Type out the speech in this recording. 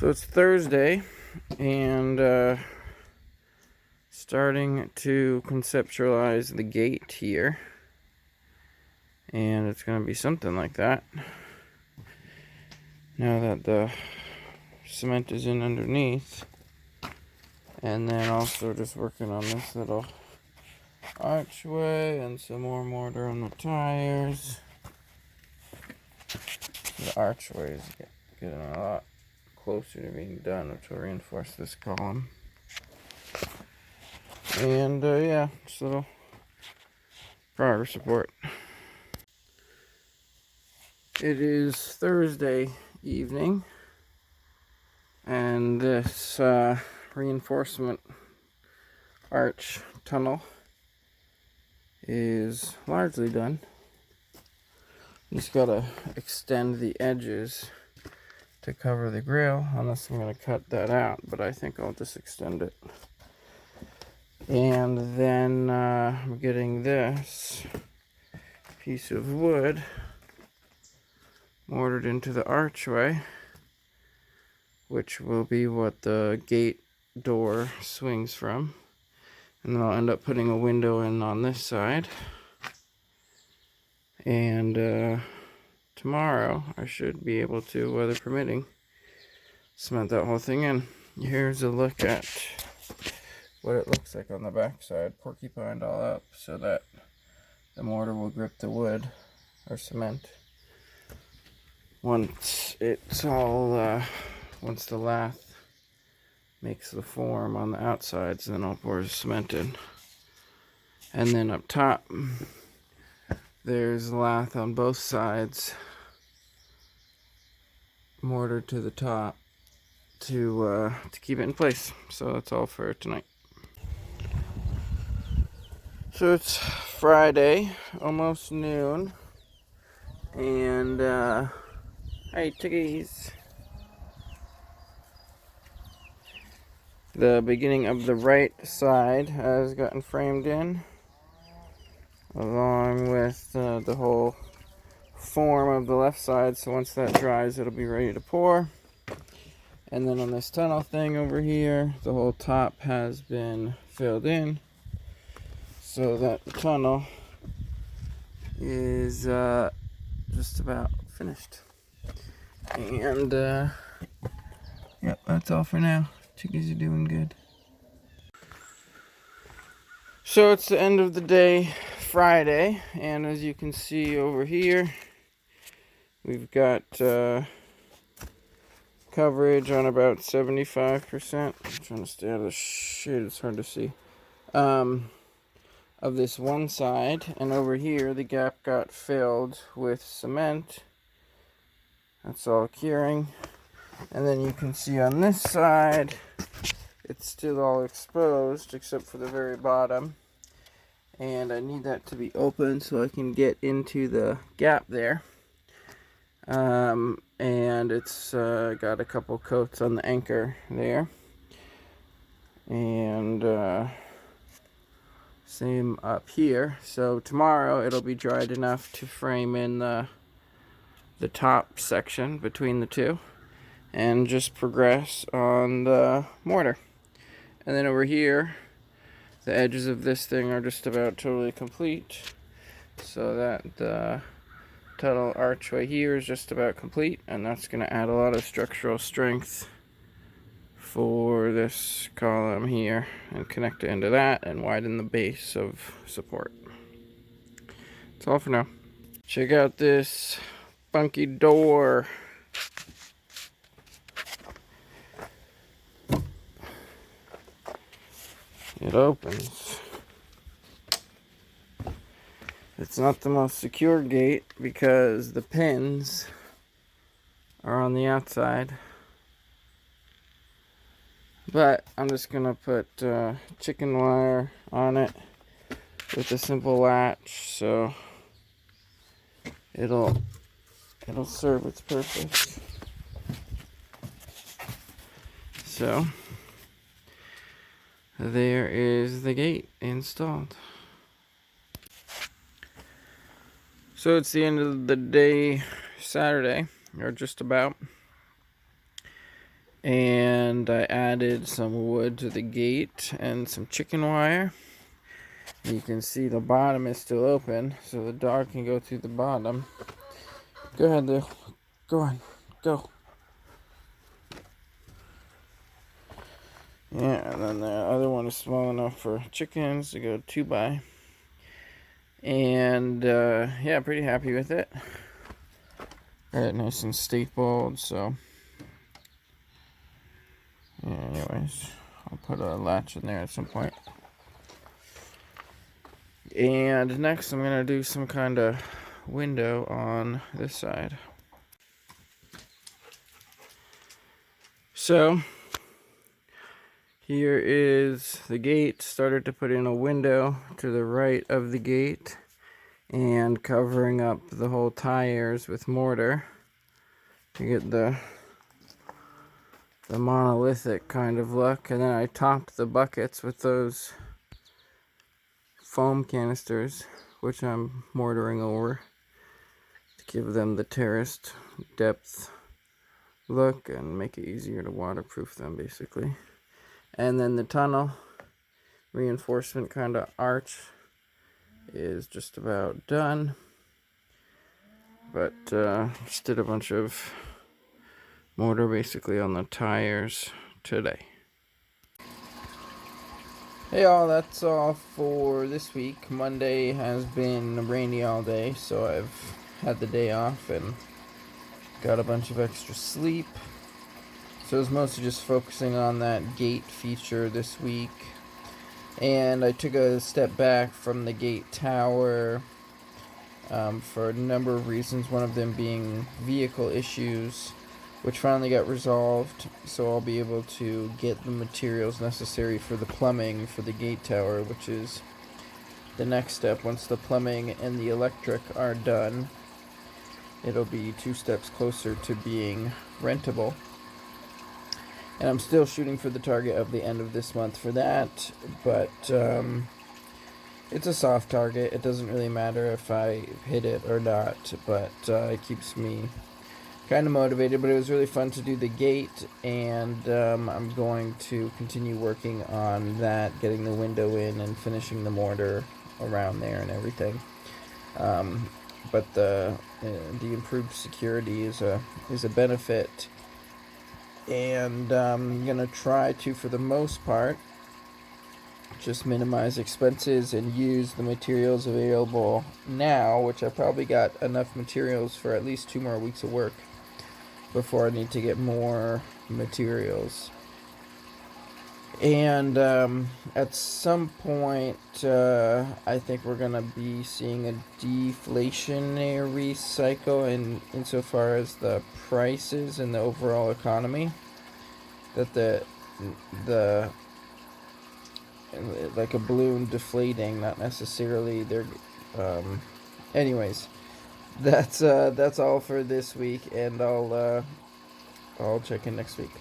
So it's Thursday, and starting to conceptualize the gate here. And it's going to be something like that. Now that the cement is in underneath. And then also just working on this little archway and some more mortar on the tires. The archway is getting a lot closer to being done, which will reinforce this column. And yeah, just a little progress report. It is Thursday evening, and this reinforcement arch tunnel is largely done. Just gotta extend the edges to cover the grill, unless I'm gonna cut that out, but I think I'll just extend it. And then I'm getting this piece of wood mortared into the archway, which will be what the gate door swings from. And then I'll end up putting a window in on this side. And tomorrow I should be able to, weather permitting, cement that whole thing in. Here's a look at what it looks like on the back side, porcupined all up so that the mortar will grip the wood or cement. Once it's all, once the lath makes the form on the outsides, then I'll pour the cement in. And then up top, there's lath on both sides, mortar to the top to keep it in place. So that's all for tonight. So it's Friday, almost noon, and hey chickies. The beginning of the right side has gotten framed in, along with the whole form of the left side. So once that dries, it'll be ready to pour. And then on this tunnel thing over here, the whole top has been filled in, so that the tunnel is just about finished. And yep, that's all for now. Chickies are doing good. So it's the end of the day, Friday, and as you can see over here, we've got coverage on about 75%. I'm trying to stay out of the shade, it's hard to see. Of this one side, and over here the gap got filled with cement. That's all curing. And then you can see on this side it's still all exposed except for the very bottom, and I need that to be open so I can get into the gap there. And it's got a couple coats on the anchor there, and same up here. So tomorrow it'll be dried enough to frame in the top section between the two and just progress on the mortar. And then over here, the edges of this thing are just about totally complete, so that the tunnel archway here is just about complete, and that's going to add a lot of structural strength for this column here and connect it into that and widen the base of support. That's all for now. Check out this funky door. It opens. It's not the most secure gate because the pins are on the outside. But I'm just gonna put chicken wire on it with a simple latch, so it'll serve its purpose. So there is the gate installed. So it's the end of the day, Saturday, or just about. And I added some wood to the gate and some chicken wire. You can see the bottom is still open, so the dog can go through the bottom. Go ahead, Lou. Go on. Go. Yeah, and then the other one is small enough for chickens to go 2x. And yeah, pretty happy with it. Got it nice and stapled, so yeah, anyways, I'll put a latch in there at some point. And next I'm gonna do some kind of window on this side. So here is the gate. Started to put in a window to the right of the gate and covering up the whole tires with mortar to get the monolithic kind of look. And then I topped the buckets with those foam canisters, which I'm mortaring over to give them the terraced depth look and make it easier to waterproof them, basically. And then the tunnel reinforcement kind of arch is just about done, but just did a bunch of mortar basically on the tires today. Hey all, that's all for this week. Monday has been rainy all day, so I've had the day off and got a bunch of extra sleep. So I was mostly just focusing on that gate feature this week. And I took a step back from the gate tower for a number of reasons, one of them being vehicle issues, which finally got resolved, so I'll be able to get the materials necessary for the plumbing for the gate tower, which is the next step. Once the plumbing and the electric are done, it'll be 2 steps closer to being rentable. And I'm still shooting for the target of the end of this month for that, but it's a soft target. It doesn't really matter if I hit it or not, but it keeps me kind of motivated. But it was really fun to do the gate, and I'm going to continue working on that, getting the window in and finishing the mortar around there and everything. But the improved security is a benefit. And I'm going to try to, for the most part, just minimize expenses and use the materials available now, which I probably got enough materials for at least 2 more weeks of work before I need to get more materials. And at some point, I think we're going to be seeing a deflationary cycle insofar as the prices and the overall economy. That the like a balloon deflating, not necessarily. Anyways, that's all for this week, and I'll check in next week.